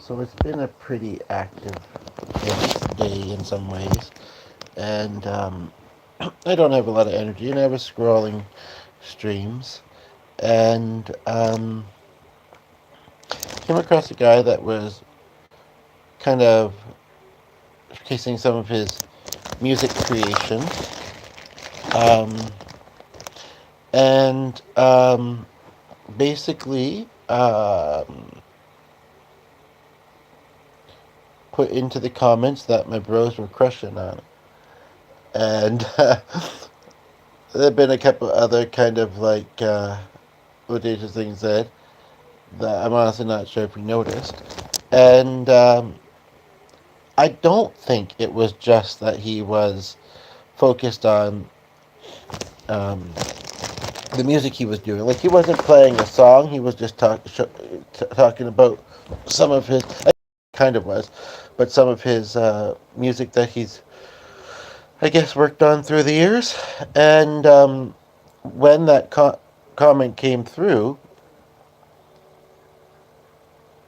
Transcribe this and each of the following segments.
So it's been a pretty active day in some ways, and I don't have a lot of energy, and I was scrolling streams, and came across a guy that was kind of showcasing some of his music creation, um, and basically put into the comments that my bros were crushing on it. And there have been a couple other kind of like audacious things that I'm honestly not sure if we noticed. And I don't think it was just that he was focused on um, the music he was doing. Like he wasn't playing a song; he was just talking about some of his. Kind of was, but some of his music that he's, I guess, worked on through the years. And when that comment came through,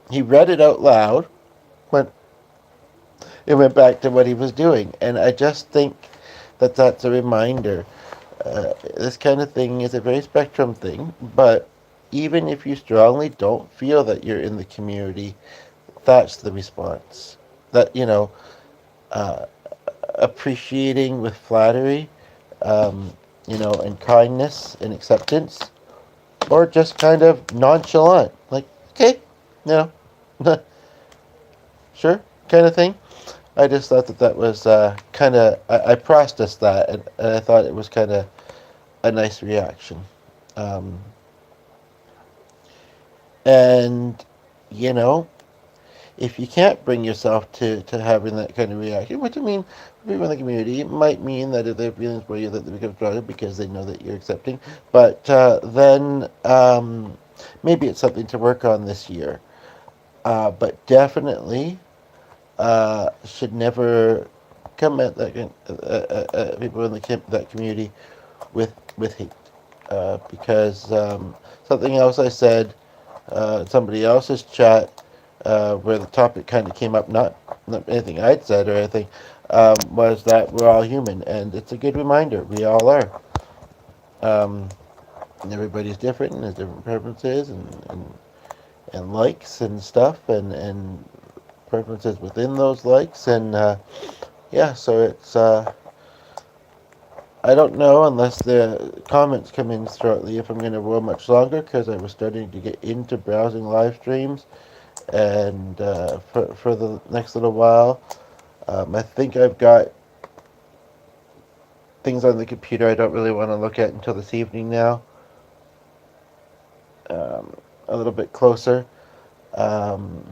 he read it out loud. Went It went back to what he was doing, and I just think that that's a reminder. This kind of thing is a very spectrum thing, but even if you strongly don't feel that you're in the community, that's the response. That uh, appreciating with flattery, um, and kindness and acceptance, or just kind of nonchalant, like okay, you know, sure, kind of thing. I just thought that was kind of I processed that, and I thought it was kind of a nice reaction. Um, and you know, if you can't bring yourself to having that kind of reaction, which I mean, for people in the community, it might mean that if their feelings for you, that they become stronger because they know that you're accepting. But then maybe it's something to work on this year. But definitely should never come at that people in that community with hate. Because something else I said, somebody else's chat, where the topic kind of came up, not anything I'd said or anything, was that we're all human, and it's a good reminder. We all are. Um, and everybody's different, and has different preferences and likes and stuff, and preferences within those likes, and yeah. So it's I don't know unless the comments come in shortly if I'm going to roll much longer because I was starting to get into browsing live streams, and for the next little while, I think I've got things on the computer I don't really want to look at until this evening now. A little bit closer, um,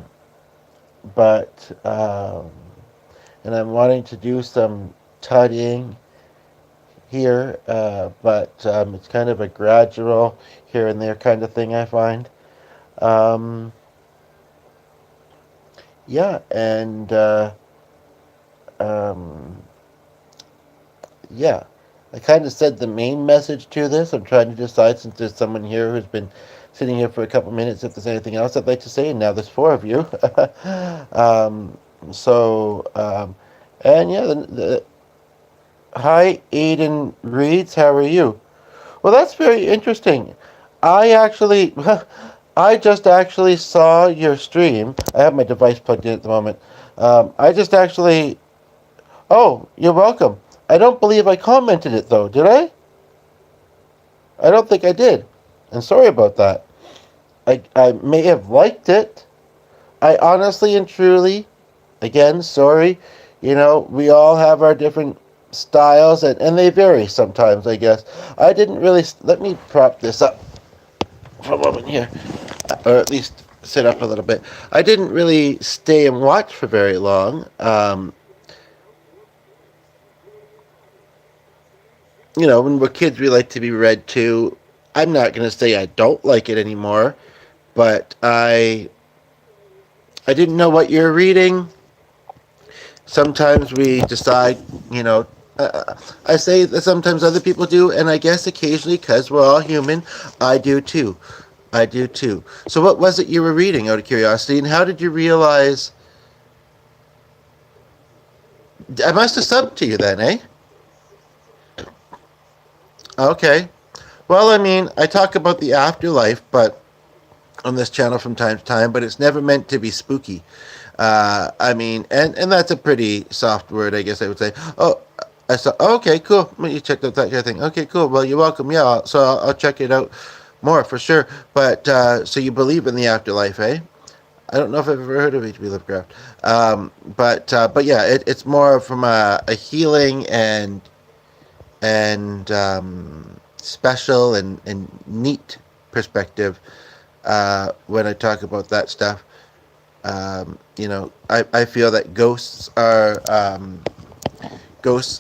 but and I'm wanting to do some tidying here, but it's kind of a gradual here and there kind of thing I find. Um, yeah, and um, yeah, I kind of said the main message to this. I'm trying to decide since there's someone here who's been sitting here for a couple minutes if there's anything else I'd like to say, and now there's four of you. um, so, and yeah, hi, Aiden Reeds. How are you? Well, that's very interesting. I actually, I just actually saw your stream. I have my device plugged in at the moment. I just actually. Oh, you're welcome. I don't believe I commented it though, did I? I don't think I did. And sorry about that. I may have liked it. I honestly and truly, again, sorry. We all have our different styles, and they vary sometimes, I guess. I didn't really. Let me prop this up for a moment here, or at least sit up a little bit. I didn't really stay and watch for very long. When we're kids, we like to be read to. I'm not going to say I don't like it anymore, but I didn't know what you're reading. Sometimes we decide, you know, I say that sometimes other people do, and I guess occasionally, because we're all human, I do too. I do too. So, what was it you were reading out of curiosity, and how did you realize? I must have subbed to you then, eh? Okay. Well, I mean, I talk about the afterlife, but on this channel from time to time, but it's never meant to be spooky. I mean, and that's a pretty soft word, I guess I would say. Oh, I saw. Oh, okay, cool. Well, you checked out that kind of thing. Okay, cool. Well, you're welcome. Yeah, I'll check it out more for sure. But so you believe in the afterlife, eh? I don't know if I've ever heard of H.P. Lovecraft, but yeah, it's more from a healing and special and neat perspective when I talk about that stuff. I feel that ghosts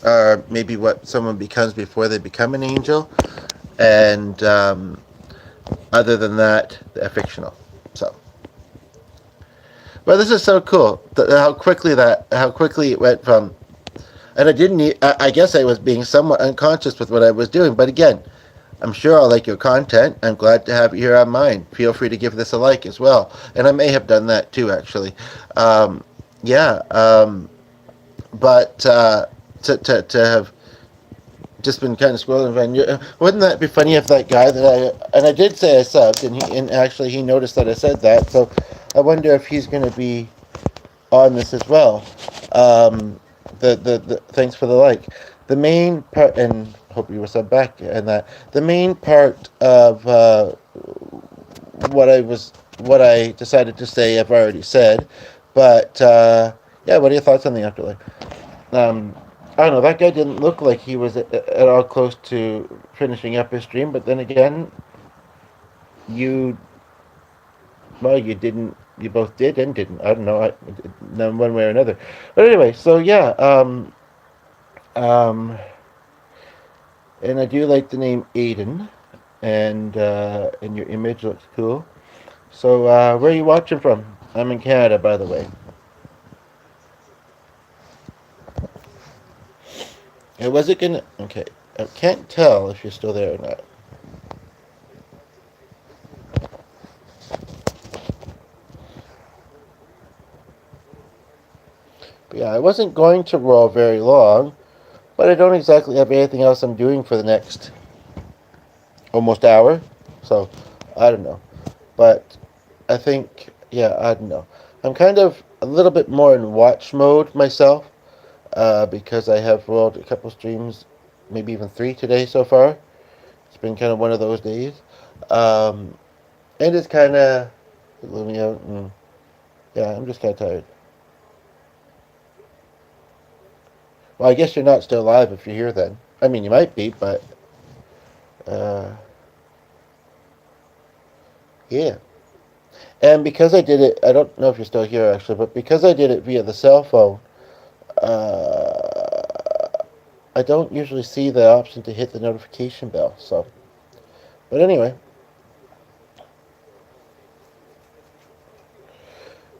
are maybe what someone becomes before they become an angel, and other than that, they're fictional. So, but this is so cool. How quickly it went from, and I didn't. I guess I was being somewhat unconscious with what I was doing. But again, I'm sure I'll like your content. I'm glad to have you here on mine. Feel free to give this a like as well. And I may have done that too, actually. Yeah. But to have just been kind of scrolling around, wouldn't that be funny if that guy and I did say I subbed, and actually he noticed that I said that. So I wonder if he's going to be on this as well. The thanks for the like. The main part, and hope you were sub back, and that the main part of what I decided to say, I've already said. But yeah, what are your thoughts on the afterlife? I don't know. That guy didn't look like he was at all close to finishing up his stream. But then again, you well, you didn't. You both did and didn't. I don't know. One way or another. But anyway, so yeah. Um, and I do like the name Aiden, and your image looks cool. So where are you watching from? I'm in Canada, by the way. And was it gonna? Okay, I can't tell if you're still there or not. But yeah, I wasn't going to roll very long, but I don't exactly have anything else I'm doing for the next almost hour. So I don't know. But I think, yeah, I don't know. I'm kind of a little bit more in watch mode myself because I have rolled a couple streams, maybe even 3 today so far. It's been kind of one of those days. Um, and it's kind of gloomy out. And, yeah, I'm just kind of tired. Well, I guess you're not still alive if you're here then. I mean, you might be, but uh, yeah. And because I did it, I don't know if you're still here actually, but because I did it via the cell phone, I don't usually see the option to hit the notification bell. So, but anyway,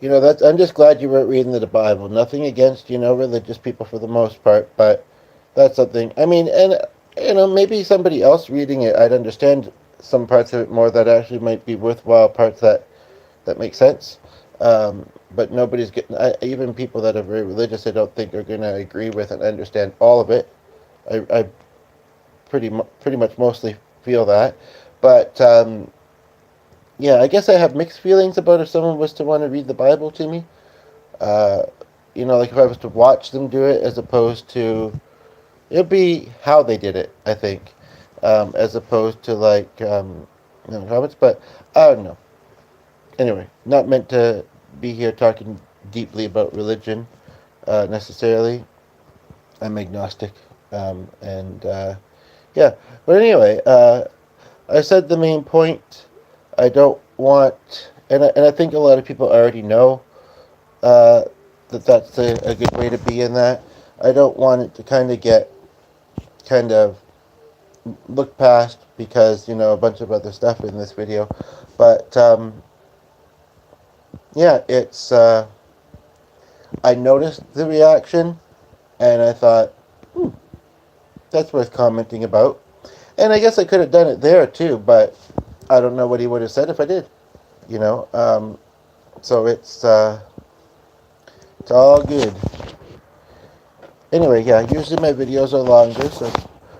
I'm just glad you weren't reading the Bible. Nothing against religious people for the most part, but that's something. I mean, and maybe somebody else reading it, I'd understand some parts of it more that actually might be worthwhile parts that make sense. But nobody's getting. Even people that are very religious, I don't think are going to agree with and understand all of it. I pretty much mostly feel that, but yeah, I guess I have mixed feelings about if someone was to want to read the Bible to me. Uh, like if I was to watch them do it, as opposed to it'd be how they did it. I think, as opposed to like comments. But I don't know. Anyway, not meant to be here talking deeply about religion necessarily. I'm agnostic, and yeah. But anyway, I said the main point. I don't want, and I think a lot of people already know uh, that that's a good way to be in that. I don't want it to kind of look past because a bunch of other stuff in this video, but yeah, it's I noticed the reaction, and I thought, that's worth commenting about. And I guess I could have done it there too, but I don't know what he would have said if I did. You know, so it's all good. Anyway, yeah, usually my videos are longer, so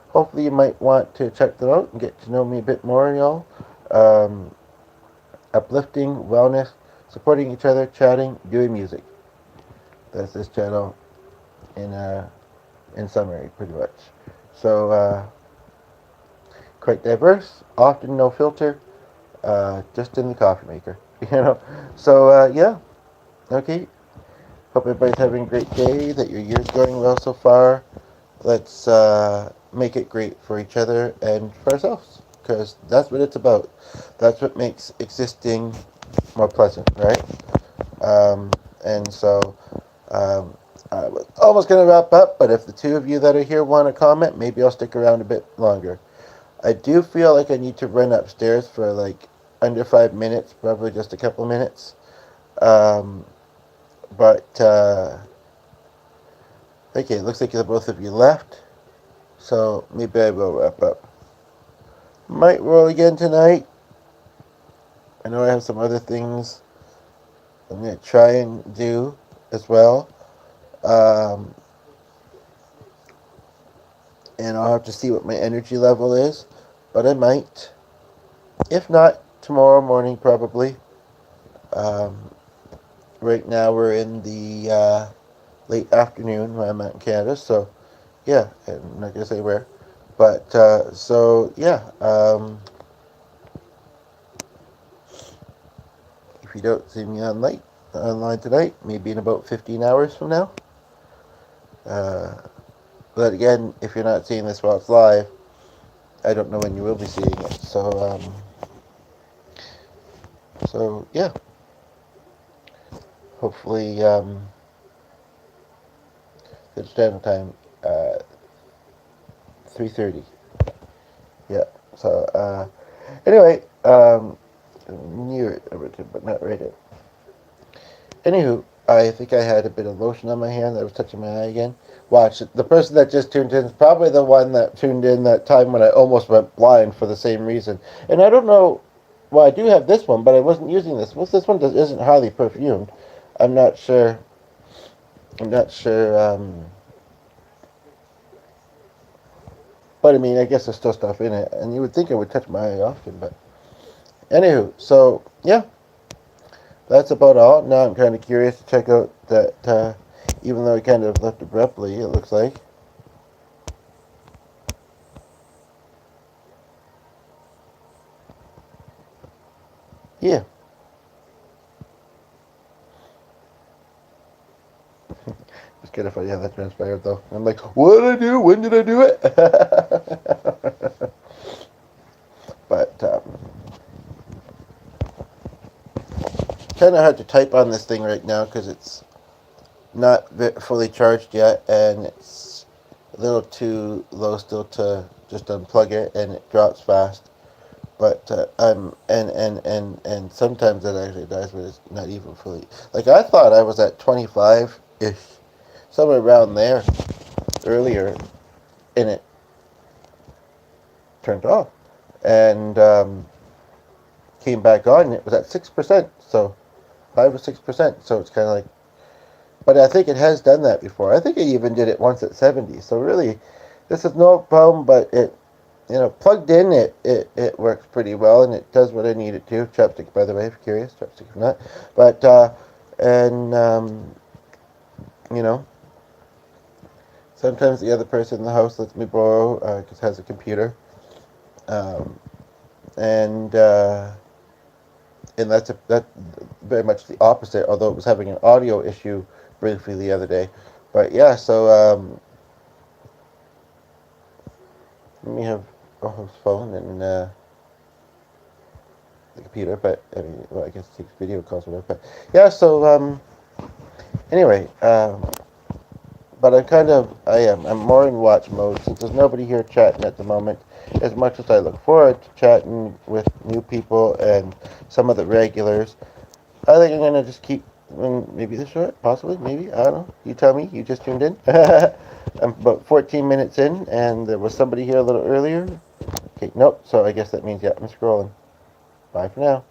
hopefully you might want to check them out and get to know me a bit more, y'all. Um, Uplifting, wellness, supporting each other, chatting, doing music. That's this channel in summary, pretty much. So quite diverse, often no filter, just in the coffee maker, you know. So yeah, okay. Hope everybody's having a great day. That your year's going well so far. Let's make it great for each other and for ourselves, because that's what it's about. That's what makes existing more pleasant, right? Um, and so um, I was almost going to wrap up, but if the two of you that are here want to comment, maybe I'll stick around a bit longer. I do feel like I need to run upstairs for like under 5 minutes, probably just a couple minutes. Um, but okay, it looks like the both of you left, so maybe I will wrap up. Might roll again tonight. I know I have some other things I'm going to try and do as well. Um, and I'll have to see what my energy level is, but I might. If not, tomorrow morning probably. Um, right now we're in the late afternoon when I'm out in Canada, so yeah, I'm not gonna say where, but so yeah. If you don't see me online tonight, maybe in about 15 hours from now. Uh, but again, if you're not seeing this while it's live, I don't know when you will be seeing it. So yeah, hopefully the standard time, 3:30. Yeah. So anyway, near it, but not right it. Anywho, I think I had a bit of lotion on my hand that was touching my eye again. Watch, the person that just tuned in is probably the one that tuned in that time when I almost went blind for the same reason. And I don't know, well, I do have this one, but I wasn't using this. Well, this one isn't highly perfumed. I'm not sure. I'm not sure. But I mean, I guess there's still stuff in it, and you would think it would touch my eye often, but anywho, so yeah, that's about all. Now I'm kind of curious to check out that, even though I kind of left abruptly, it looks like. Yeah. It's kind of funny how that transpired, though. I'm like, what did I do? When did I do it? But kind of hard to type on this thing right now because it's not fully charged yet, and it's a little too low still to just unplug it, and it drops fast. But and sometimes it actually dies, but it's not even fully. Like I thought I was at 25 ish, somewhere around there earlier, and it turned off, and came back on, and it was at 6%. So 5 or 6%. So it's kind of like, but I think it has done that before. I think it even did it once at 70. So really, this is no problem. But it, plugged in, it works pretty well, and it does what I need it to. Chopstick, by the way, if you're curious, chopstick or not. But and you know, sometimes the other person in the house lets me borrow because it has a computer, um, and that's very much the opposite. Although it was having an audio issue briefly the other day, but yeah. So let me have his phone and the computer, but I mean, well, I guess it takes video calls or whatever. But yeah. So anyway, but I'm more in watch mode since there's nobody here chatting at the moment. As much as I look forward to chatting with new people and some of the regulars, I think I'm gonna just keep maybe this short, possibly, maybe, I don't know. You tell me. You just tuned in. I'm about 14 minutes in, and there was somebody here a little earlier. Okay, nope. So I guess that means yeah, I'm scrolling. Bye for now.